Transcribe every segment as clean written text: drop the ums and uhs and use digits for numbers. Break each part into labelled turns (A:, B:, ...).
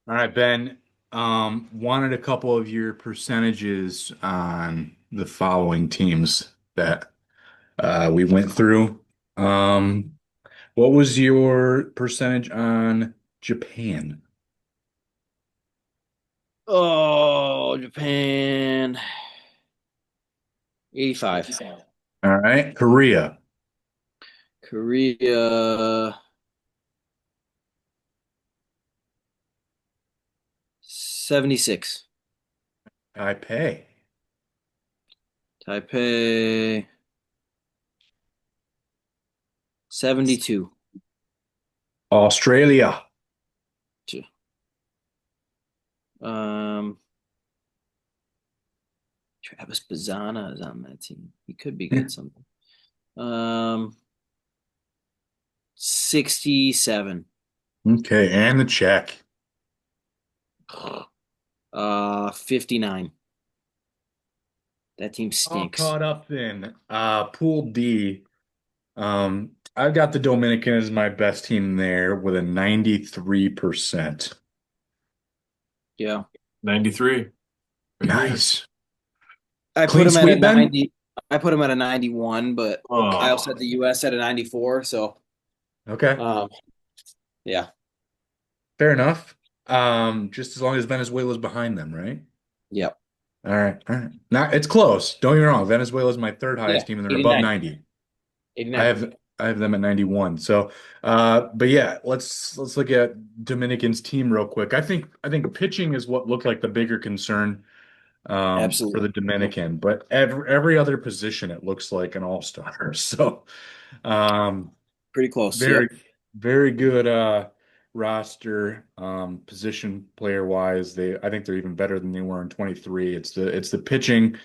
A: All right, Ben. Wanted a couple of your percentages on the following teams that we went through. Um, what was your percentage on Japan?
B: Oh, Japan. 85.
A: All right, Korea.
B: Korea. 76.
A: Taipei.
B: Taipei. 72.
A: Australia.
B: Um, Travis Bazzana is on that team. He could be good someday. Um, 67.
A: Okay, and the Czech.
B: 59. That team
A: All
B: stinks.
A: caught up in Pool D. I've got the Dominican as my best team there with a 93%.
B: Yeah.
C: 93 right here.
A: Nice.
B: I put
A: Clean
B: him at a
A: sweep, Ben?
B: 90. I put him at a 91, but I also had
C: Oh,
B: the US at a 94. So,
A: Okay,
B: um, yeah.
A: fair enough. Just as long as Venezuela's behind them, right?
B: Yep.
A: All right, all right. Now it's close. Don't get me wrong. Venezuela's my third
B: Yeah.
A: highest team, and they're above
B: 89.
A: 90. I
B: 89.
A: have I have them at 91. So, but yeah, let's look at Dominican's team real quick. I think pitching is what looked like the bigger concern for the
B: Absolutely. Yep.
A: Dominican, but every other position it looks like an all-star. So, um,
B: Pretty close. Yep.
A: very, very good roster position player wise. I think they're even better than they were in 23. It's the pitching,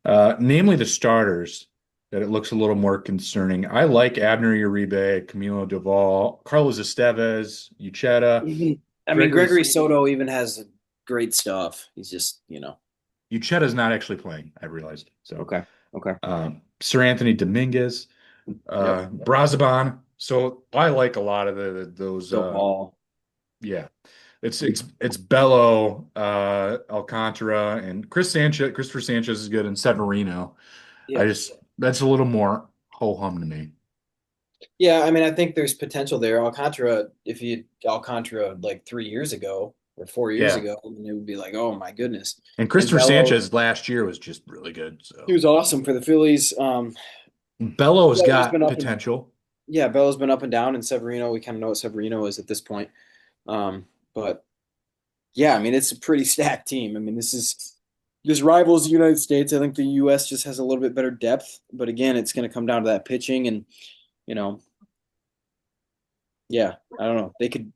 A: namely the starters, that it looks a little more concerning. I like Abner Uribe, Camilo Doval, Carlos Estevez, Uchetta,
B: Even, I mean,
A: Gregory.
B: Gregory Soto even has great stuff. He's just.
A: Uchetta's not actually playing, I realized. So
B: Okay. Okay.
A: Sir Anthony Dominguez,
B: Yep.
A: Brazaban. So I like a lot of those.
B: Bill Paul.
A: Yeah, it's Bello, Alcantara, and Chris Sanchez. Christopher Sanchez is good, and Severino. I
B: Yep.
A: just that's a little more ho hum to me.
B: Yeah, I mean, I think there's potential there. Alcantara, if you Alcantara like 3 years ago or 4 years
A: Yeah,
B: ago, then it would be like, oh my goodness.
A: and
B: And
A: Christopher
B: Bello,
A: Sanchez last year was just really good.
B: he
A: So
B: was awesome for the Phillies.
A: Bello's
B: Bello's been
A: got
B: up and
A: potential.
B: yeah, Bello's been up and down, and Severino, we kind of know what Severino is at this point. But yeah, I mean, it's a pretty stacked team. I mean, this rivals the United States. I think the U.S. just has a little bit better depth, but again, it's going to come down to that pitching, and you know, yeah, I don't know. They could.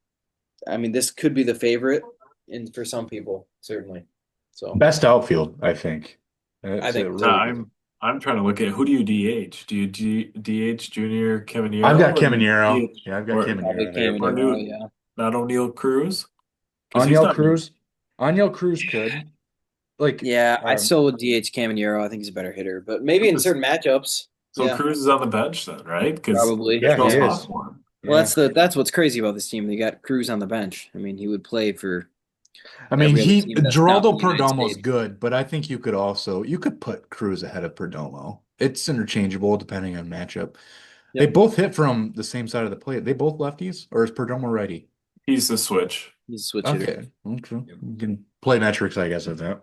B: I mean, this could be the favorite, and for some people, certainly. So
A: Best outfield, I think.
B: I
A: It's
B: think
A: a
B: so.
A: really good.
C: I'm trying to look at who do you DH? Do you DH Junior
A: I've
C: Caminero
A: got
C: or do you
A: Caminero.
C: DH
A: Yeah, I've got
C: or
B: Probably
A: Caminero there,
B: Cam
C: or
A: but
B: Nero,
C: new
B: yeah.
C: not O'Neill Cruz? Because he's
A: Aniel
C: not new.
A: Cruz, Aniel Cruz could like
B: Yeah, I
A: um,
B: still would DH Cam Nero. I think he's a better hitter, but maybe in certain matchups,
C: So
B: yeah,
C: Cruz is on the bench then, right? Because
B: probably.
C: there's
A: yeah,
C: no
A: he
B: Yeah.
C: spot
A: is.
C: for him.
B: Well,
A: Yeah.
B: that's what's crazy about this team. They got Cruz on the bench. I mean, he would play for
A: I mean,
B: every other
A: he
B: team that's not
A: Geraldo
B: the United
A: Perdomo's
B: States.
A: good, but I think you could put Cruz ahead of Perdomo. It's interchangeable depending on matchup. They
B: Yep,
A: both hit from the same side of the plate. They both lefties, or is Perdomo righty?
C: He's the switch.
B: he's a switch hitter.
A: Okay, okay.
B: Yep.
A: You can play metrics, I guess, of that.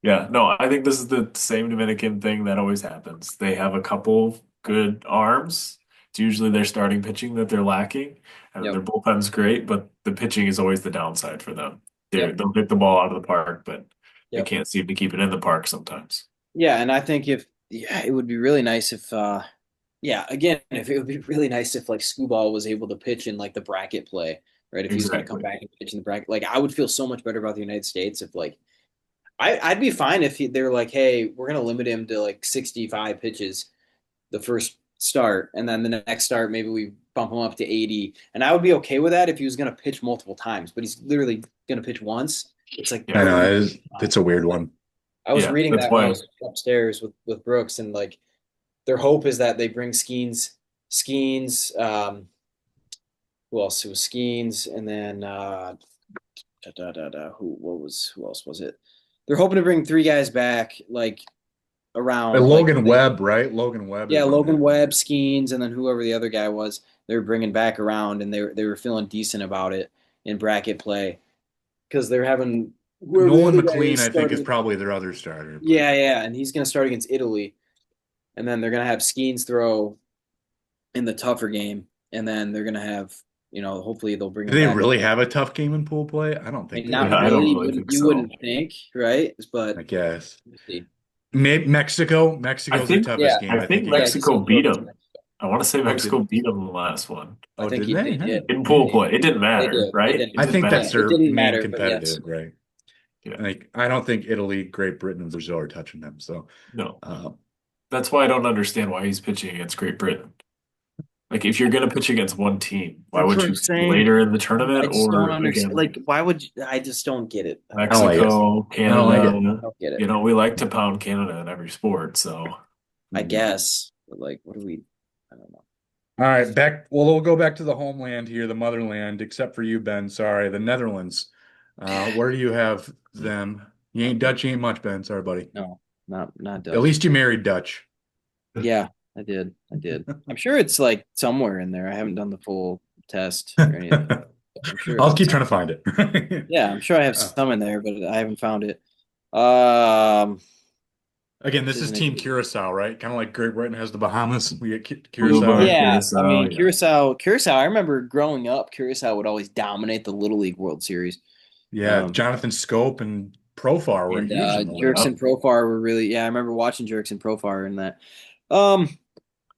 C: Yeah, no, I think this is the same Dominican thing that always happens. They have a couple good arms. It's usually their starting pitching that they're lacking, and their
B: Yep.
C: bullpen's great, but the pitching is always the downside for them.
B: Yep.
C: They'll hit the ball out of the park, but they
B: Yep.
C: can't seem to keep it in the park sometimes.
B: Yeah, and I think if yeah, it would be really nice if yeah, again, if it would be really nice if like Scooball was able to pitch in like the bracket play, right? If he was going to come
C: Exactly.
B: back and pitch in the bracket, like I would feel so much better about the United States if like I'd be fine if they were like, hey, we're going to limit him to like 65 pitches the first start, and then the next start maybe we bump him up to 80, and I would be okay with that if he was going to pitch multiple times, but he's literally going to pitch once. It's like
A: I
C: Yeah.
B: putting
A: know
B: him
A: it's a weird
B: like
A: one.
B: I was
C: Yeah,
B: reading
C: that's
B: that when I
C: why
B: was upstairs with Brooks, and like their hope is that they bring Skeens, who else? It was Skeens, and then Who else was it? They're hoping to bring three guys back, like around like
A: Logan Webb, right? Logan Webb
B: yeah,
A: is in
B: Logan
A: it.
B: Webb, Skeens, and then whoever the other guy was, they were bringing back around, and they were feeling decent about it in bracket play because they're having whoever the
A: Nolan
B: other guy
A: McLean,
B: is
A: I think, is
B: starting.
A: probably their other starter, but
B: Yeah, yeah, and he's going to start against Italy, and then they're going to have Skeens throw in the tougher game, and then they're going to have hopefully they'll bring
A: do
B: him
A: they
B: back.
A: really have a tough game in pool play? I don't
B: I
A: think
B: mean,
A: they
B: not
C: Yeah,
A: do.
C: I
B: really.
C: don't
B: You
C: really
B: wouldn't,
C: think
B: you
C: so.
B: wouldn't think, right?
A: I
B: But
A: guess.
B: we'll see.
A: Maybe Mexico.
C: I
A: Mexico's their
C: think
B: Yeah,
A: toughest game.
C: I
A: I
C: think
A: think
B: yeah, he
C: Mexico
B: said he's
C: beat
B: going to
C: them.
B: Mexico.
C: I want to say
A: Oh,
C: Mexico beat them in the last one
B: I think
A: did they?
B: they did.
C: in
B: They
C: pool
B: did.
C: play. It didn't
B: They
C: matter,
B: did. They
C: right?
B: did.
C: It
A: I
C: didn't
A: think
B: Yeah,
A: that's
C: matter.
B: it
A: their
B: didn't
A: main
B: matter, but yes.
A: competitive, right?
C: Yeah,
A: Like I don't think Italy, Great Britain, and Brazil are touching them. So
C: no.
A: uh,
C: That's why I don't understand why he's pitching against Great Britain. Like, if you're going to pitch against one team, why
B: That's
C: would
B: what I'm
C: you
B: saying.
C: later in the
B: I
C: tournament
B: just don't
C: or
B: understand.
C: again,
B: Like, why would I just don't get it.
A: I don't like it.
C: Mexico,
A: I don't like it.
C: Canada?
B: I don't get it.
C: You know, we like to pound Canada in every sport, so
B: I guess. But like, what do we? I don't know.
A: All right, back. Well, we'll go back to the homeland here, the motherland, except for you, Ben. Sorry, the Netherlands. Where do you have them? You ain't Dutch, you ain't much, Ben. Sorry, buddy.
B: No, not
A: At
B: Dutch.
A: least you married Dutch.
B: Yeah, I did. I did. I'm sure it's like somewhere in there. I haven't done the full test or anything. I'm sure it's
A: I'll
B: in
A: keep
B: some.
A: trying to find it.
B: Yeah, I'm sure I have
A: Uh,
B: some in there, but I haven't found it. Um,
A: Again,
B: this
A: this is
B: isn't
A: Team
B: it.
A: Curacao, right? Kind of like Great Britain has the Bahamas. We get Curacao.
C: Aruba,
B: Yeah, I
C: Curacao,
B: mean
C: yeah.
B: Curacao. I remember growing up, Curacao would always dominate the Little League World Series.
A: Yeah,
B: Um,
A: Jonathan Scope and Profar were
B: and
A: huge in the
B: Jerks
A: Little.
B: and Profar were really yeah. I remember watching Jerks and Profar in that. Um,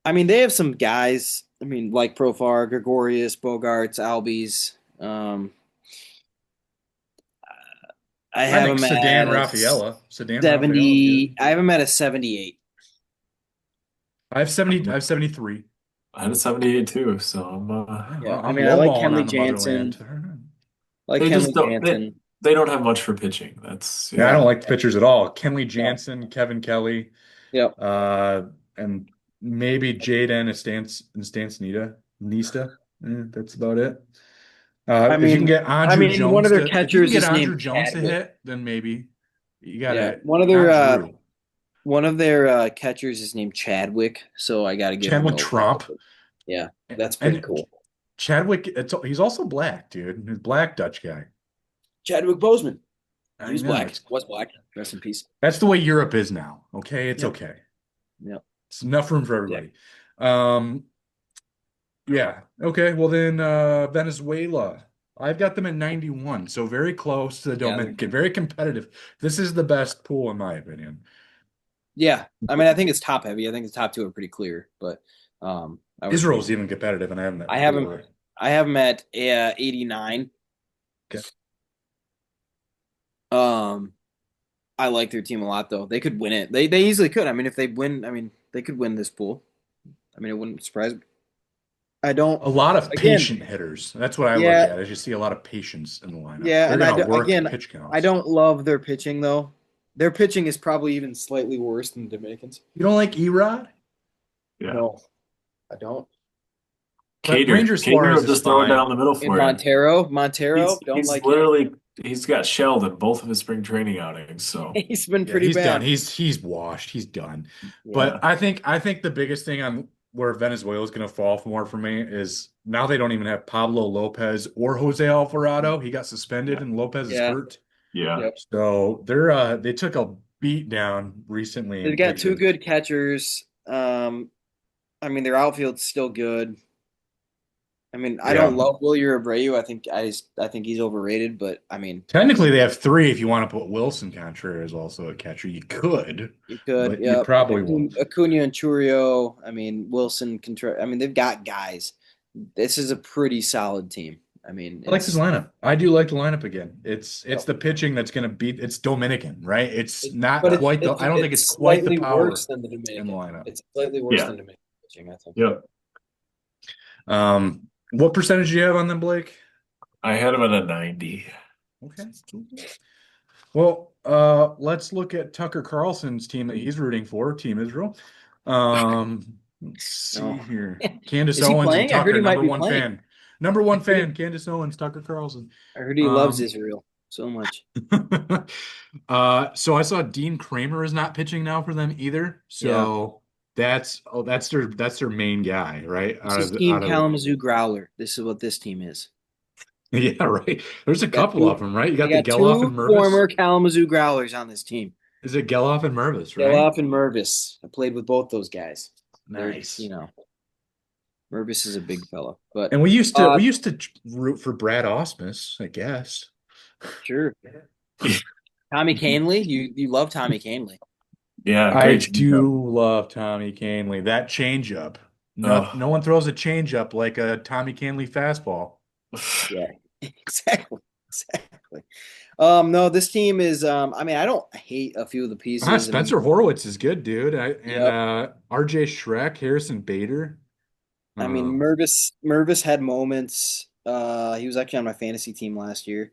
B: I mean they have some guys. I mean like Profar, Gregorius, Bogarts, Albies. I
A: I
B: have
A: think
B: him
A: Sedan
B: at a
A: Rafaela. Sedan Rafaela is
B: 70.
A: good.
B: I have him at a 78.
A: I have 70. I have 73.
C: I had a 78 too, so
A: Yeah,
B: Yeah, I
A: I'm
B: mean I like
A: lowballing
B: Kenley
A: on the
B: Jansen.
A: motherland.
B: I like
C: they just
B: Kenley
C: don't
B: Jansen.
C: they don't have much for pitching. That's
A: Yeah, I
C: yeah.
A: don't
B: Yeah.
A: like the pitchers at all. Kenley
B: No.
A: Jansen, Kevin Kelly,
B: Yep.
A: uh, and maybe Jaden Instanceita. Nista. That's about it.
B: I
A: If you can
B: mean,
A: get Andrew
B: one of
A: Jones
B: their
A: to, if you can
B: catchers
A: get
B: is named
A: Andrew Jones to
B: Chadwick.
A: hit, then maybe you
B: Yeah,
A: gotta not Drew.
B: one of their catchers is named Chadwick, so I got to give him
A: Chadwick
B: a.
A: Trump
B: Yeah, that's pretty
A: and
B: cool.
A: Chadwick. He's also black, dude. He's a black Dutch guy.
B: Chadwick Boseman. He
A: I
B: was
A: know.
B: black. Was black. Rest in peace.
A: That's the way Europe is now. Okay, it's
B: Yep.
A: okay.
B: Yep.
A: It's enough room for
B: Yeah.
A: everybody. Um, yeah. Okay. Well then, Venezuela. I've got them at 91, so very close to the
B: Yeah.
A: Dominican. Very competitive. This is the best pool in my opinion.
B: Yeah. I mean, I think it's top heavy. I think the top two are pretty clear, but I would agree.
A: Israel's even competitive, and I have them
B: I
A: at
B: have him.
A: 4.
B: I have him at 89.
A: Okay.
B: I like their team a lot, though. They could win it. They easily could. I mean, if they win, I mean, they could win this pool. I mean, it wouldn't surprise me. I don't.
A: A lot of
B: Again,
A: patient hitters. That's what I look
B: yeah,
A: at. I just see a lot of patience in the lineup.
B: yeah,
A: They're
B: and
A: gonna work
B: again,
A: pitch
B: I
A: counts.
B: don't love their pitching though. Their pitching is probably even slightly worse than the Dominicans.
A: You don't like Erod?
C: Yeah.
B: No, I don't.
A: But
C: Cater.
A: Ranger
C: Cater
A: Suarez
C: will
A: is
C: just throw it
A: fine.
C: down the middle
B: In
C: for you.
B: Montero, don't
C: He's
B: like him.
C: literally he's got shelled in both of his spring training outings, so
B: He's been
A: Yeah,
B: pretty
A: he's done.
B: bad.
A: He's washed. He's done.
B: Yeah,
A: But I think the biggest thing on where Venezuela is going to fall more for me is now they don't even have Pablo Lopez or Jose Alvarado. He got suspended
C: yeah.
A: and Lopez is
B: yeah,
A: hurt.
C: Yeah.
B: yep.
A: So they took a beat down recently
B: They've
A: in
B: got two
A: pitching.
B: good catchers. I mean their outfield's still good. I mean, I don't
A: Yeah.
B: love Willie Abreu. I think he's overrated, but I mean,
A: Technically they have 3 if you want to put Wilson Contreras also a catcher. You could,
B: you could,
A: but you
B: yeah.
A: probably won't.
B: Acuna and Churio. I mean, Wilson. I mean, they've got guys. This is a pretty solid team. I mean,
A: I like this
B: it's
A: lineup. I do like the lineup again. It's
B: yep.
A: the pitching that's going to beat. It's Dominican, right? It's
B: It,
A: not
B: but
A: quite the. I don't think it's
B: it's
A: quite the
B: slightly
A: power
B: worse than the
A: in the
B: Dominican.
A: lineup.
B: It's slightly worse
C: Yeah.
B: than Dominican pitching, I think.
C: Yep.
A: What percentage do you have on them, Blake?
C: I had him at a 90.
A: Okay. Well, let's look at Tucker Carlson's team that he's rooting for, Team Israel. Let's see
B: No.
A: here. Candace
B: Is he
A: Owens and
B: playing? I heard
A: Tucker,
B: he might
A: number
B: be
A: one
B: playing.
A: fan. Number one fan, Candace Owens, Tucker Carlson.
B: I heard he loves
A: Um,
B: Israel. So much.
A: So I saw Dean Kramer is not pitching now for them either.
B: Yeah.
A: So that's their main guy, right?
B: This is Team
A: Out of
B: Kalamazoo Growler. This is what this team is.
A: yeah, right. There's a
B: Got
A: couple of
B: two.
A: them, right? You
B: They
A: got the
B: got
A: Geloff
B: two
A: and Mervis.
B: former Kalamazoo Growlers on this team.
A: Is it Geloff and Mervis, right?
B: Geloff and Mervis. I played with both those guys. They're,
A: Nice.
B: Mervis is a big fella. But
A: And we used to
B: uh
A: we used to root for Brad Ausmus, I guess.
B: sure. Tommy Canley, you love Tommy Canley.
C: Yeah,
A: I
C: great changeup.
A: do love Tommy Canley. That changeup. No
C: Oh.
A: one throws a changeup like a Tommy Canley fastball.
B: Yeah, exactly. Exactly. No, this team is I mean, I don't hate a few of the pieces. I mean,
A: Spencer Horwitz is good, dude. And
B: yep.
A: RJ Schreck, Harrison Bader.
B: I mean,
A: Uh,
B: Mervis had moments. He was actually on my fantasy team last year.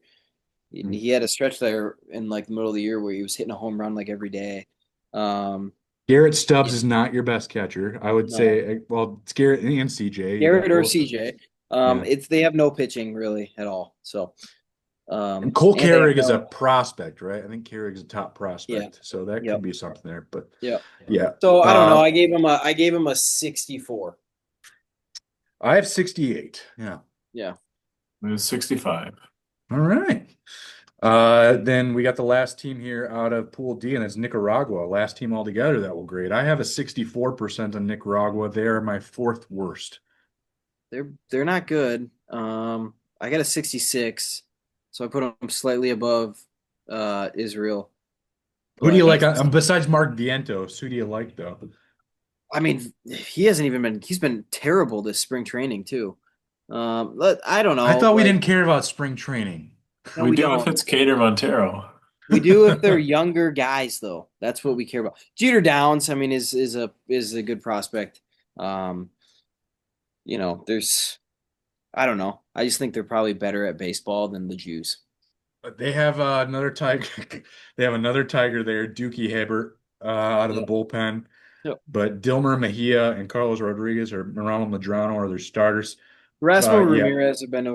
B: He had a stretch there in like the middle of the year where he was hitting a home run like every day. Um,
A: Garrett Stubbs is not your best catcher. I would
B: no,
A: say, well, it's Garrett and CJ. You got
B: Garrett or
A: both.
B: CJ.
A: Yeah.
B: It's they have no pitching really at all. So,
A: And Cole
B: and they have
A: Carrig is a
B: no,
A: prospect, right? I think Carrig's a top
B: yeah,
A: prospect. So that
B: yep,
A: could be something there. But
B: yep.
A: yeah.
B: So I don't know. I gave him a 64.
A: I have 68. Yeah.
B: Yeah.
C: It was 65.
A: All right. Then we got the last team here out of Pool D, and it's Nicaragua. Last team altogether that will grade. I have a 64% on Nicaragua. They are my fourth worst.
B: They're not good. I got a 66, so I put them slightly above Israel.
A: Who do you
B: But
A: like besides Mark Vientos? Who do you like though?
B: I mean, he's been terrible this spring training too. I don't
A: I
B: know.
A: thought we
B: Like,
A: didn't care about spring training.
B: no,
C: We
B: we
C: do if
B: don't.
C: it's Cater Montero.
B: We do if they're younger guys, though. That's what we care about. Jeter Downs, I mean, is a good prospect. Um, there's I don't know. I just think they're probably better at baseball than the Jews.
A: But they have another tiger. They have another tiger there, Dookie Hibbert, out of the
B: Yeah.
A: bullpen.
B: Yep.
A: But Dilmer Mejia and Carlos Rodriguez or Ronald Madrano are their starters.
B: Rasmus
A: Yeah,
B: Ramirez has been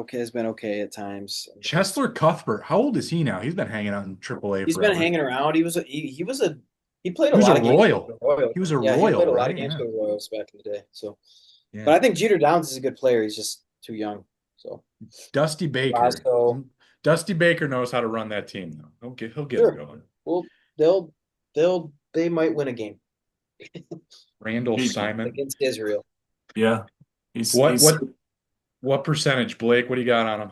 B: okay at times.
A: Chesler Cuthbert. How old is he now? He's been hanging out in AAA
B: He's been
A: forever.
B: hanging around. He played
A: He
B: a
A: was a
B: lot of games for
A: Royal.
B: the Royals.
A: He was a
B: Yeah, he played
A: Royal,
B: a lot of
A: right?
B: games
A: Yeah.
B: for the Royals back in the day. So,
A: Yeah.
B: but I think Jeter Downs is a good player. He's just too young. So,
A: Dusty Baker.
B: Bosco,
A: Dusty Baker knows how to run that team, though. He'll get him
B: sure.
A: going.
B: Well, they might win a game
A: Randall
C: He-
A: Simon.
B: against Israel.
C: Yeah. He's
A: What
C: he's
A: what what percentage, Blake? What do you got on him?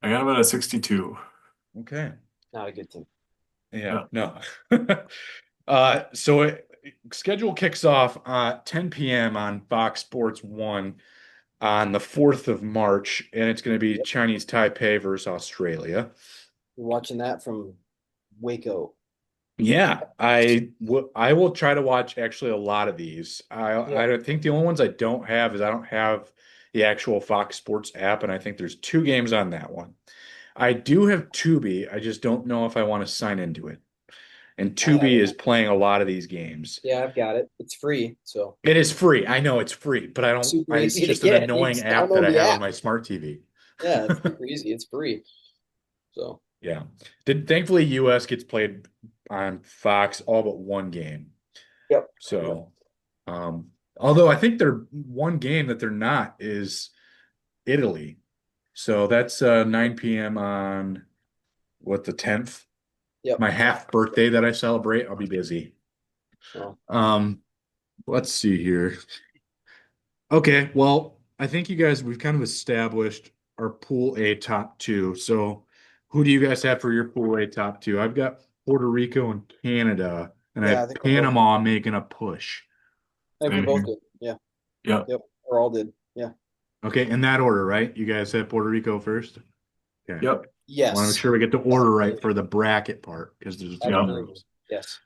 C: I got him at a 62.
A: Okay.
B: Not a good team.
A: Yeah,
C: Yeah.
A: no. Schedule kicks off 10 p.m. on Fox Sports 1 on the 4th of March, and it's going to be
B: Yep.
A: Chinese Taipei versus Australia.
B: We're watching that from Waco.
A: Yeah, I will try to watch actually a lot of these. I
B: Yep.
A: don't think the only ones I don't have is I don't have the actual Fox Sports app, and I think there's two games on that one. I do have Tubi. I just don't know if I want to sign into it. And
B: I have
A: Tubi
B: it.
A: is playing a lot of these games.
B: Yeah, I've got it. It's free, so
A: It is free. I know it's free, but I don't.
B: super
A: It's
B: easy to
A: just an
B: get. You
A: annoying
B: just
A: app that
B: download
A: I
B: the
A: have on
B: app.
A: my smart TV.
B: Yeah, it's super easy. It's free. So
A: Yeah. Thankfully, US gets played on Fox all but one game.
B: yep.
A: So, although I think their one game that they're not is Italy. So that's 9 p.m. on the 10th.
B: Yep.
A: My half birthday that I celebrate. I'll be busy.
B: Well,
A: Let's see here. Okay, well, I think we've kind of established our Pool A top two. So who do you guys have for your Pool A top two? I've got Puerto Rico and Canada, and I
B: yeah, I
A: have
B: think we're both
A: Panama making a push.
B: I think we're
C: Same
B: both
C: here.
B: good. Yeah.
C: Yep.
B: Yep. We're all good. Yeah.
A: Okay, in that order, right? You guys have Puerto Rico first? Okay.
C: Yep.
A: Want to make
B: Yes.
A: sure we get the order right for the bracket part because there's a few
C: Yep.
A: rules.
B: Yes.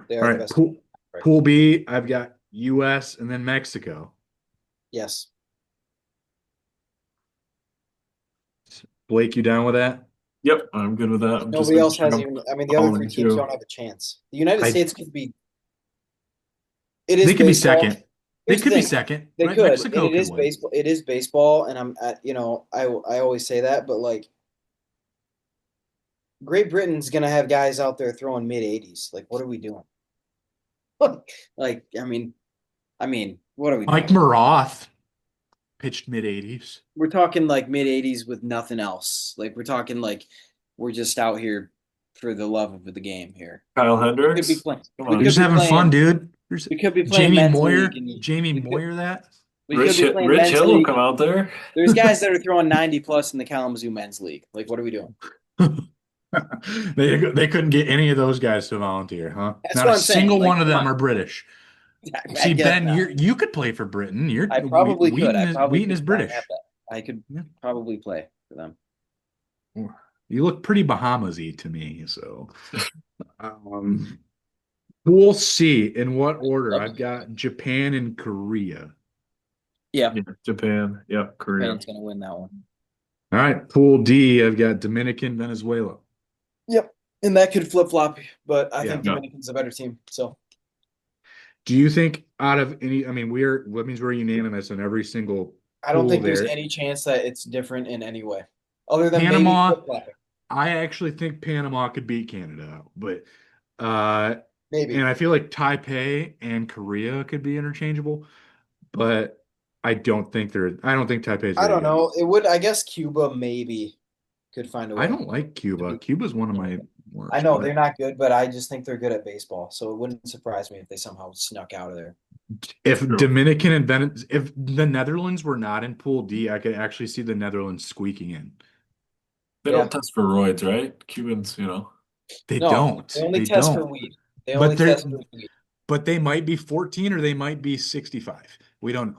B: They
A: All
B: are the
A: right,
B: best. Right.
A: Pool B, I've got US and then Mexico.
B: Yes.
A: Blake, you down with that?
C: Yep. I'm good with that. I'm just
B: Nobody else has
C: jump
B: even. I mean, the other three
C: following
B: teams
C: too.
B: don't have a chance. The United
A: I-
B: States could be. It is
A: They could be
B: baseball.
A: second. They
B: Here's the
A: could be
B: thing.
A: second.
B: They
A: right?
B: could.
A: Mexico
B: And it
A: could
B: is
A: win.
B: baseball. It is baseball, and I always say that, but like Great Britain's gonna have guys out there throwing mid 80s. Like, what are we doing? Like, what are we
A: Mike
B: doing?
A: Maroth pitched mid 80s.
B: We're talking like mid 80s with nothing else. Like, we're talking like we're just out here for the love of the game here.
C: Kyle
B: We could be
C: Hendricks.
B: playing.
C: Come
B: We
A: You're
C: on.
B: could
A: just
B: be
A: having fun,
B: playing.
A: dude.
B: We could be playing
A: Jamie
B: men's league,
A: Moyer,
B: and
A: Jamie
B: we could
A: Moyer that.
B: we could be playing
C: Rich
B: men's
C: Hill will
B: league.
C: come out there.
B: There's guys that are throwing 90 plus in the Kalamazoo men's league. Like, what are we doing?
A: They couldn't get any of those guys to volunteer, huh?
B: That's
A: Not a
B: what I'm saying.
A: single
B: Like,
A: one of
B: come
A: them
B: on.
A: are British.
B: I
A: See,
B: guess
A: Ben,
B: not.
A: you could play for Britain.
B: I probably could.
A: Wheaton is
B: I have
A: British.
B: that. I could
A: Yeah.
B: probably play for them.
A: You look pretty Bahamas-y to me, so um we'll see in what order.
B: Love
A: I've
B: them.
A: got Japan and Korea.
B: Yeah,
C: Yeah, Japan. Yep, Korea.
B: Japan's gonna win that one.
A: All right, Pool D, I've got Dominican, Venezuela.
B: Yep, and that could flip flop, but I
A: Yeah.
B: think Dominican's a better team. So
A: Do you think out of any, I mean, that means we're unanimous in every single
B: I don't
A: pool
B: think there's
A: there.
B: any chance that it's different in any way, other than maybe
A: Panama,
B: flip flopping.
A: I actually think Panama could beat Canada, but uh
B: Maybe.
A: and I feel like Taipei and Korea could be interchangeable, but I don't think Taipei is
B: I
A: very
B: don't
A: good.
B: know. It would. I guess Cuba maybe could find a
A: I
B: way.
A: don't like Cuba. Cuba's one of my worst.
B: I know
A: but
B: they're not good, but I just think they're good at baseball. So it wouldn't surprise me if they somehow snuck out of there.
A: if
C: True.
A: Dominican and if the Netherlands were not in Pool D, I could actually see the Netherlands squeaking in.
C: They
B: Yeah.
C: don't test for roids, right? Cubans, you know.
A: They
B: No,
A: don't.
B: they only
A: They
B: test for
A: don't.
B: weed. They
A: But
B: only
A: they're
B: test for weed.
A: but they might be 14 or they might be 65. We don't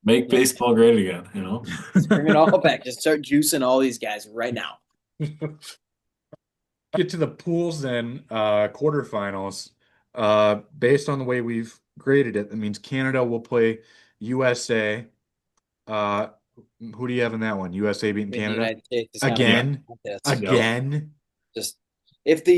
C: Make
B: Yeah.
C: baseball great again, you know.
B: Bring it all back. Just start juicing all these guys right now.
A: know. Get to the pools then, quarterfinals. Based on the way we've graded it, that means Canada will play USA. Uh, who do you have in that one? USA beating
B: The
A: Canada
B: United States is not
C: Yeah.
A: again,
C: Yep.
A: again.
B: just if the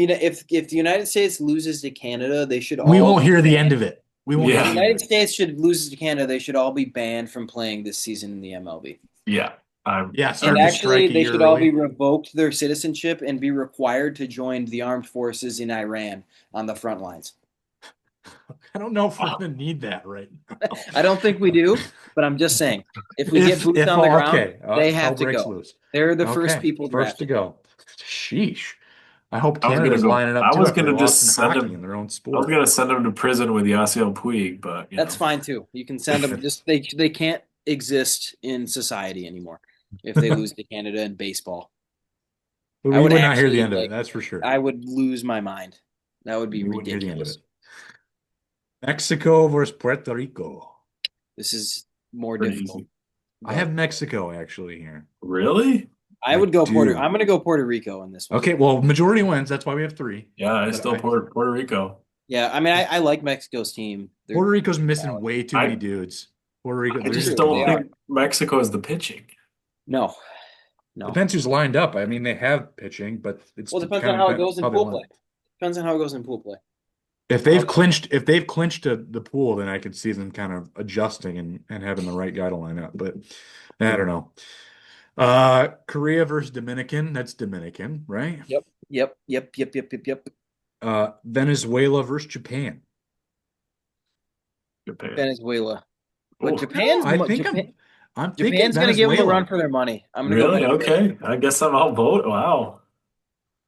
B: United States loses to Canada, they should all
A: We won't
B: be
A: hear the
B: banned.
A: end of it. We won't
C: Yeah.
A: hear
B: The
A: the end
B: United
A: of it.
B: States should loses to Canada. They should all be banned from playing this season in the MLB.
C: Yeah.
A: Yeah,
B: And
A: start to strike
B: actually,
A: a
B: they
A: year
B: should all be
A: early.
B: revoked their citizenship and be required to join the armed forces in Iran on the front lines.
A: I don't know if we're
C: Wow.
A: gonna need that right now.
B: I don't think we do, but I'm just saying, if we get boots on the ground,
A: okay,
B: they
A: hell
B: have to
A: breaks
B: go.
A: loose.
B: They're the first
A: Okay,
B: people
A: first to
B: drafted.
A: go. Sheesh. I hope
C: I was gonna
A: Canada's
C: go.
A: lining up
C: I
A: too
C: was
A: after they
C: gonna
A: lost in
C: just send
A: hockey
C: him.
A: in their own
C: I was
A: sport.
C: gonna send him to prison with Yasiel Puig, but you
B: That's
C: know.
B: fine too. You can send them. Just they can't exist in society anymore if they lose to Canada in baseball.
A: But
B: I
A: we
B: would
A: would not hear the
B: actually
A: end of it,
B: like.
A: that's for sure.
B: I would lose my mind. That would be
A: We wouldn't hear the end of
B: ridiculous.
A: it. Mexico versus Puerto Rico.
B: This is more
C: Pretty
B: difficult.
C: easy.
A: I have Mexico actually here.
C: Really?
B: I would go Puerto.
A: do.
B: I'm going to go Puerto Rico in this one.
A: Okay, well, majority wins. That's why we have three.
C: Yeah, I
A: But
C: still Puerto Rico.
B: Yeah, I mean, I like Mexico's team.
A: Puerto Rico's missing way too many
C: I-
A: dudes. Puerto Rico,
C: I
A: they're
C: just
A: just
B: true,
C: don't
B: they
C: think Mexico is the pitching.
B: No.
A: Depends who's lined up. I mean, they have pitching, but it's
B: Well, it depends
A: kind
B: on
A: of
B: how it goes in
A: how they
B: pool
A: line.
B: play. Depends on how it goes in pool play.
A: If they've clinched the pool, then I could see them kind of adjusting and having the right guy to line up. But I don't know. Korea versus Dominican. That's Dominican, right?
B: Yep.
A: Venezuela versus Japan.
C: Japan.
B: Venezuela. But
C: Oh,
B: Japan's
A: I think I'm thinking
B: Japan's going to give them a
A: Venezuela.
B: run for their money. I'm going to go
C: really?
B: Venezuela.
C: Okay. I guess I'm outvote. Wow.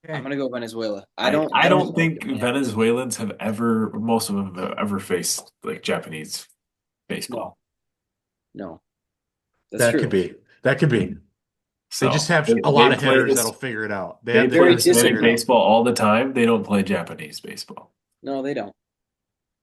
B: I'm going to go Venezuela.
C: I don't
B: know
C: think
B: Japan.
C: Venezuelans have ever, most of them have ever faced like Japanese baseball.
B: No. That's true.
A: That could be.
C: So
A: They just have
C: they-
A: a lot
C: they
A: of
C: play
A: hitters
C: this-
A: that'll figure it out. They
C: They
A: have the
C: play
B: very
A: hitters to
C: Hispanic
A: figure it out.
C: baseball all the time. They don't play Japanese baseball.
B: No, they don't.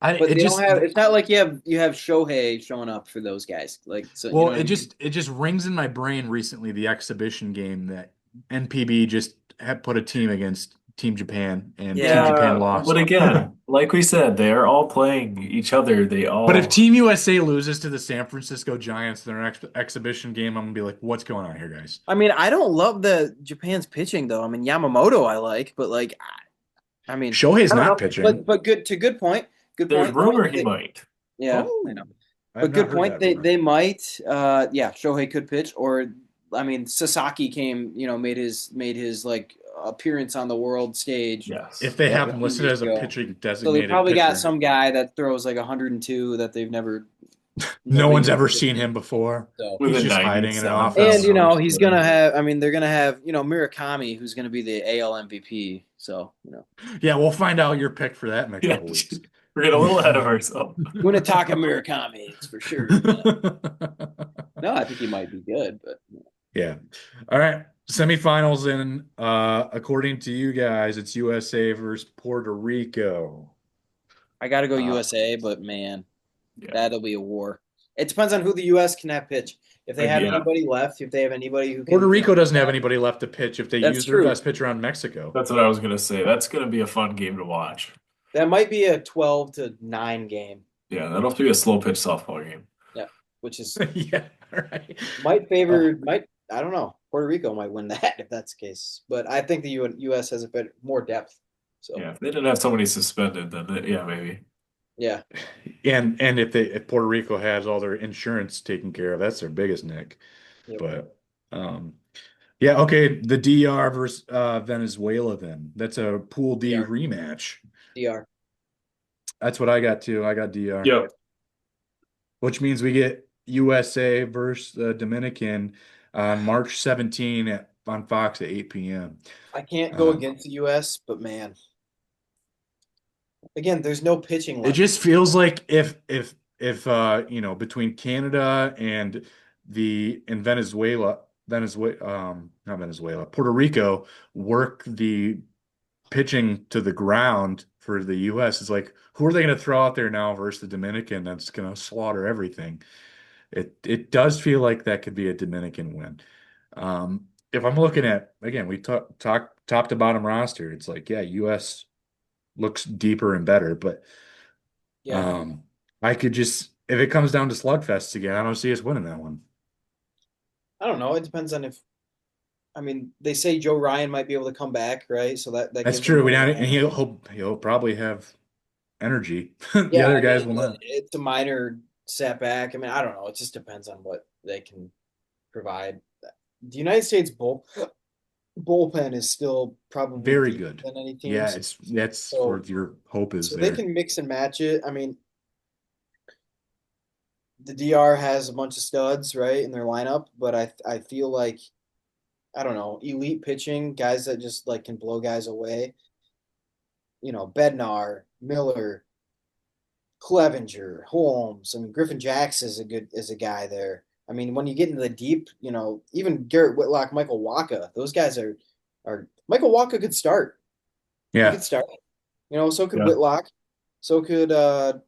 A: But
B: But they don't have. It's not like you have Shohei showing up for those guys. Like so.
A: Well,
B: you know what I mean?
A: it just rings in my brain recently the exhibition game that NPB just had put a team against Team Japan and Team Japan lost.
C: But again, like we said, they are all playing each other. They all.
A: But if Team USA loses to the San Francisco Giants in their exhibition game, I'm gonna be like, what's going on here, guys?
B: I mean, I don't love the Japan's pitching though. I mean, Yamamoto I like, but like, I mean,
A: Shohei's
B: I don't
A: not
B: know.
A: pitching.
B: But good point. Good
C: there's
B: point.
C: rumor he might.
B: Yeah,
A: Oh,
B: I know.
A: I've
B: But
A: not
B: good
A: heard
B: point.
A: that
B: They
A: rumor.
B: they might. Yeah, Shohei could pitch, or I mean, Sasaki came. Made his like appearance on the world stage
C: Yes.
A: If they
B: like
A: have
B: a
A: him
B: few
A: listed
B: years
A: as a
B: ago.
A: pitching
B: So they
A: designated
B: probably got
A: pitcher,
B: some guy that throws like 102 that
A: no
B: nobody
A: one's
B: knows
A: ever
B: what
A: seen
B: it is.
A: him before.
B: So
C: With
A: He's
C: a
A: just hiding in an
C: 97
B: and
A: office.
C: pound
B: he's
C: arm.
B: gonna have. I mean, they're gonna have Murakami, who's gonna be the AL MVP. So
A: Yeah, we'll find out your pick for that in a
C: Yeah,
A: couple weeks.
C: we're getting a little ahead of ourselves.
B: Munetaka Murakami, it's for sure. No, I think he might be good, but
A: Yeah. All right. Semifinals in according to you guys, it's USA versus Puerto Rico.
B: I got to go
A: Uh
B: USA. But man,
C: Yeah.
B: that'll be a war. It depends on who the US can have pitch. If they have
C: Yeah.
B: anybody left, if they have anybody who
A: Puerto
B: can,
A: Rico doesn't have anybody left to pitch if they
B: that's
A: use their
B: true.
A: best pitcher on Mexico.
C: That's what I was gonna say. That's gonna be a fun game to watch.
B: That might be a 12-9 game.
C: Yeah, that'll be a slow pitch softball game.
B: Yeah, which is
A: Yeah, all right.
B: might I don't know. Puerto Rico might win that if that's the case, but I think the U.S. has a bit more depth. So
C: Yeah, if they didn't have somebody suspended, then yeah, maybe.
B: yeah,
A: And if Puerto Rico has all their insurance taken care of, that's their biggest nick.
B: yep.
A: But yeah, okay, the DR versus Venezuela then. That's a Pool D
B: DR.
A: rematch.
B: DR.
A: That's what I got too. I got DR.
C: Yep.
A: Which means we get USA versus Dominican on March 17 on Fox at 8 p.m.
B: I can't go
A: Uh,
B: against the U.S., but man, again, there's no pitching
A: it
B: left.
A: just feels like if between Canada and not Venezuela, Puerto Rico work the pitching to the ground for the US, it's like who are they going to throw out there now versus the Dominican that's going to slaughter everything? It does feel like that could be a Dominican win. If I'm looking at again, we talk top to bottom roster, it's like yeah, US looks deeper and better, but
B: Yeah,
A: I could just if it comes down to slugfests again, I don't see us winning that one.
B: I don't know. It depends on if. I mean, they say Joe Ryan might be able to come back, right? So that
A: That's
B: gives him
A: true.
B: more
A: And
B: time.
A: he'll probably have energy. The
B: Yeah,
A: other
B: I
A: guys
B: mean,
A: will not.
B: it's a minor setback. I mean, I don't know. It just depends on what they can provide. The United States bullpen is still probably
A: Very
B: deeper
A: good.
B: than any
A: Yeah,
B: team's.
A: that's where
B: So
A: your hope is
B: so they
A: there.
B: can mix and match it. I mean, the DR has a bunch of studs, right, in their lineup, but I feel like I don't know, elite pitching, guys that just like can blow guys away. Bednar, Miller, Clevenger, Holmes. I mean, Griffin Jacks is a guy there. I mean, when you get into the deep, even Garrett Whitlock, Michael Waka, those guys are Michael Waka could start. He
A: Yeah,
B: could start. So could
C: Yeah.
B: Whitlock. So could uh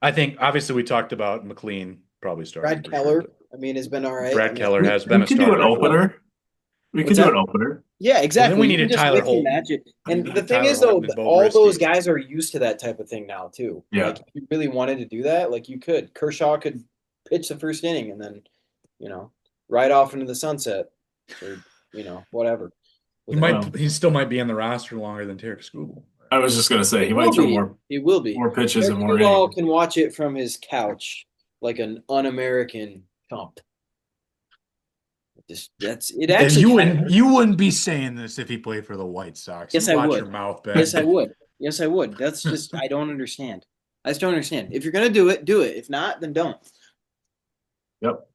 A: I think obviously we talked about McLean probably starting
B: Brad
A: for sure,
B: Keller.
A: but
B: I mean, has been all right. I
A: Brad
B: mean,
A: Keller has been
C: We
A: a
C: could do an
A: starter for.
C: opener. We could
B: what's
C: do an
B: that?
C: opener.
B: Yeah,
A: Well, then
B: exactly.
A: we
B: You can
A: needed
B: just
A: Tyler
B: mix and
A: Holton.
B: match it.
A: We
B: And the
A: needed
B: thing
A: Tyler
B: is, though,
A: Holton and Bo
B: all those
A: Brisky.
B: guys are used to that type of thing now, too.
C: Yeah.
B: Like, if you really wanted to do that, like you could. Kershaw could pitch the first inning and then, ride off into the sunset or, whatever.
A: He
B: With it.
C: Well,
A: he still might be in the roster longer than Tarek Skubal.
C: I was just gonna say
B: He
C: he
B: will
C: might throw
B: be.
C: more
B: He will be.
C: pitches
B: Eric
C: and more
B: Duval
C: innings.
B: can watch it from his couch like an un-American chump. It
A: And
B: actually kind of hurts.
A: you wouldn't be saying this if he played for the White Sox.
B: Yes,
A: You
B: I
A: watch
B: would.
A: your mouth, Ben.
B: Yes, I would. Yes, I would. That's just I don't understand. I just don't understand. If you're gonna do it, do it. If not, then don't.
C: Yep.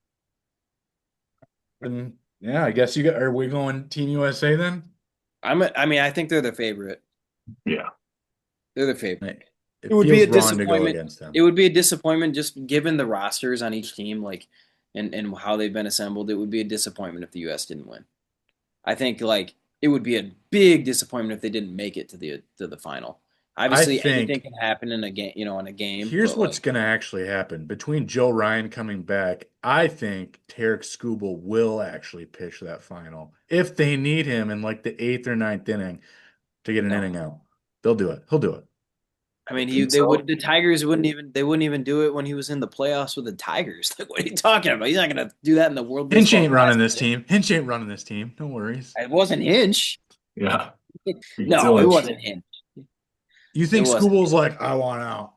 A: And yeah, I guess are we going Team USA then?
B: I mean, I think they're the favorite.
C: Yeah.
B: They're the favorite.
A: It
B: It would be
A: feels
B: a
A: wrong to go
B: disappointment.
A: against them.
B: It would be a disappointment just given the rosters on each team, like and how they've been assembled. It would be a disappointment if the U.S. didn't win. I think like it would be a big disappointment if they didn't make it to the final.
A: I
B: Obviously, anything
A: think
B: can happen in a game. In a game.
A: here's
B: But
A: what's
B: like,
A: going to actually happen. Between Joe Ryan coming back, I think Tarek Skubal will actually pitch that final. If they need him in like the eighth or ninth inning to get an
B: no.
A: inning out, they'll do it. He'll do it.
B: I mean,
C: Think so?
B: the Tigers wouldn't even do it when he was in the playoffs with the Tigers. Like, what are you talking about? He's not going to do that in the World
A: Hinch
B: Baseball
A: ain't running this
B: Classic.
A: team. Hinch ain't running this team. No worries.
B: It wasn't Hinch.
C: Yeah.
B: No, it wasn't Hinch.
A: You think
B: It wasn't.
A: Skubal's like, I want out?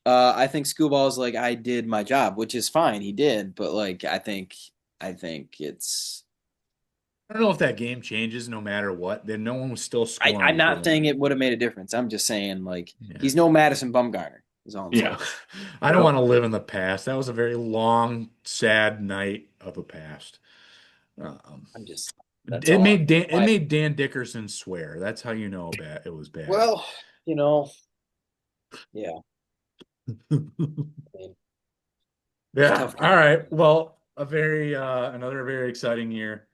B: I think Scooball's like, I did my job, which is fine. He did, but like, I think it's
A: I don't know if that game changes no matter what. Then no one was still scoring
B: I'm
A: before
B: not saying
A: one.
B: it would have made a difference. I'm just saying like
A: Yeah.
B: he's no Madison Bumgarner. Is all I'm saying.
C: Yeah.
A: I don't
C: Yep.
A: want to live in the past. That was a very long, sad night of a past. Um,
B: I'm just that's all.
A: It made Dan Dickerson swear. That's how you know bad it was bad.
B: Well, you know, yeah, I mean,
A: Yeah.
B: tough
A: All
B: game.
A: right. Well, another very exciting year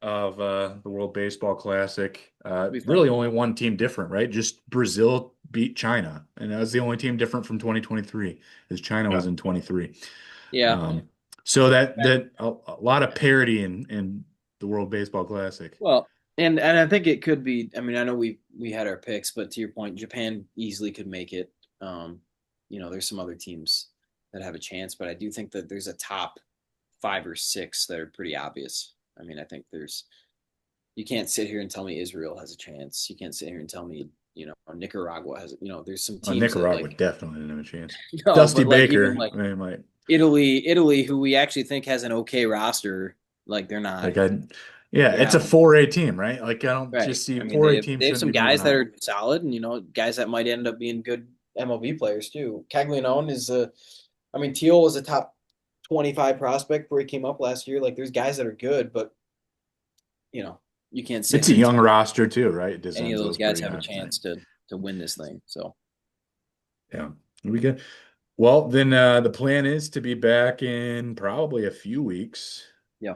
A: of the World Baseball Classic.
B: It'll be fun.
A: Really only one team different, right? Just Brazil beat China, and that was the only team different from 2023, as China
C: Yeah.
A: was in 23.
B: Yeah.
A: So that a lot of parity in the World Baseball Classic.
B: Well, and I think it could be. I mean, I know we had our picks, but to your point, Japan easily could make it. Um, there's some other teams that have a chance, but I do think that there's a top 5 or 6 that are pretty obvious. I mean, I think there's you can't sit here and tell me Israel has a chance. You can't sit here and tell me, Nicaragua has, there's some teams that
A: Nicaragua
B: like
A: definitely didn't have a chance.
B: no,
A: Dusty
B: but like even
A: Baker,
B: like
A: I mean, like
B: Italy, who we actually think has an okay roster, like they're not
A: like I, yeah,
B: they're
A: it's a
B: not
A: 4A team, right? Like I don't
B: right.
A: just see
B: I mean,
A: 4A teams
B: they have
A: shouldn't
B: some
A: be moving
B: guys that
A: up.
B: are solid, and guys that might end up being good MLB players too. Caglianone is I mean, Teal was a top 25 prospect where he came up last year. Like, there's guys that are good, but you know, you can't sit
A: It's a
B: here and
A: young
B: tell me
A: roster too, right?
B: any of those
A: DeCenzo's
B: guys
A: pretty
B: have a
A: young.
B: chance to win this thing. So
A: Yeah, we good. Well, then the plan is to be back in probably a few weeks,
B: yeah,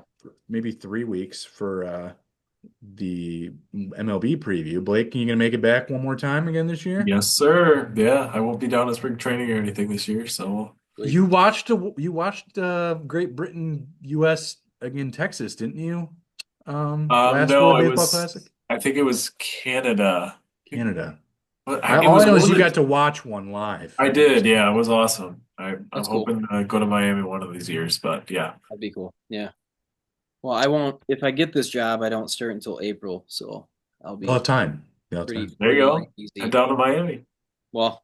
A: maybe 3 weeks for the MLB preview. Blake, are you gonna make it back one more time again this year?
C: Yes, sir. Yeah, I won't be down at spring training or anything this year, so
B: sweet.
A: You watched Great Britain US again Texas, didn't you? Last
C: no,
A: World
C: it
A: Baseball
C: was
A: Classic?
C: I think it was Canada.
A: Canada.
C: It
A: All I
C: was
A: know
C: one
A: is
C: of
A: you got
C: the
A: to watch one live.
C: I did, yeah, it was awesome. I'm
B: That's cool.
C: hoping to go to Miami one of these years, but yeah.
B: That'd be cool. Yeah. Well, I won't. If I get this job, I don't start until April, so I'll
A: You'll have
B: be
A: time. You'll have
B: pretty
A: time.
C: There you
B: pretty
C: go. Head
B: easy.
C: down to Miami.
B: Well,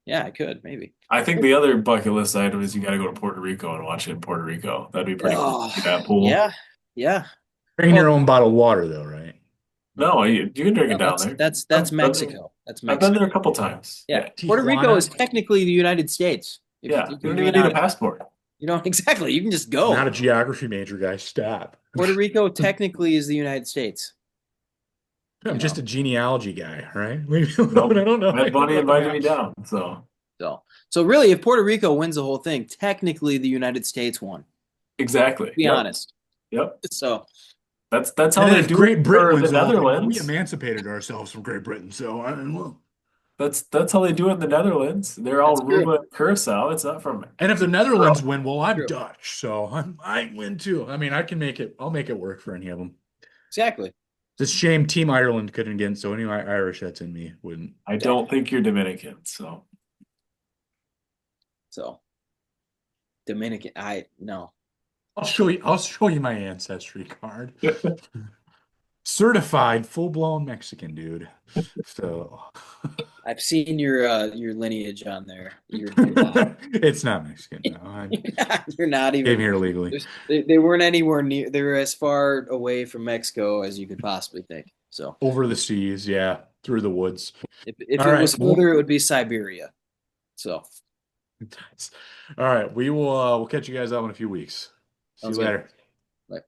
B: yeah, I could maybe.
C: I think the other bucket list item is you got to go to Puerto Rico and watch it in Puerto Rico. That'd be pretty cool.
B: Oh,
C: See that pool.
B: yeah, yeah.
A: Bring your
B: Well,
A: own bottled water though, right?
C: No, you can drink
B: no,
C: it down there.
B: that's Mexico. That's
C: I've been there a
B: Mexico.
C: couple times.
B: Yeah,
C: Yeah.
B: Puerto Rico is
A: Tijuana,
B: technically the United States. If
C: Yeah.
B: you
C: You
B: can
C: don't
B: be
C: even need a
B: honest,
C: passport.
B: exactly. You can just
A: not a
B: go.
A: geography major guy. Stop.
B: Puerto Rico technically is the United States.
A: I'm
B: You
A: just
B: know,
A: a genealogy guy, right? Leave me alone. I
C: Nope.
A: don't know
C: Ed
A: anything
C: Bunny
A: about the
C: invited me
A: maps.
C: down. So
B: so really, if Puerto Rico wins the whole thing, technically the United States won.
C: exactly.
B: Be
C: Yep.
B: honest.
C: Yep.
B: So
C: That's
A: And
C: how
A: then
C: they
A: if
C: do it
A: Great Britain
C: for the
A: wins the whole thing, well, we
C: Netherlands.
A: emancipated ourselves from Great Britain. So I don't know.
C: That's how they do it in the Netherlands. They're all
B: that's true.
C: Aruba and Curacao. It's not from
A: And if the Netherlands
C: Europe.
A: win, well, I'm
B: True.
A: Dutch, so I win too. I mean, I can make it. I'll make it work for any of them.
B: Exactly.
A: It's a shame Team Ireland couldn't get, so any Irish that's in me wouldn't.
C: I don't think you're Dominican, so
B: So Dominican, I no.
A: I'll show you. I'll show you my ancestry card. Certified full-blown Mexican, dude. So
B: I've seen your lineage on there. You're not.
A: it's not Mexican. No, I
B: You're not
A: came
B: even.
A: here legally.
B: They weren't anywhere near. They were as far away from Mexico as you could possibly think. So
A: Over the seas, yeah, through the woods.
B: if
A: All
B: it
A: right.
B: was further, it would be Siberia. So
A: All right. We'll catch you guys up in a few weeks. See you
B: sounds good.
A: later.
B: Like.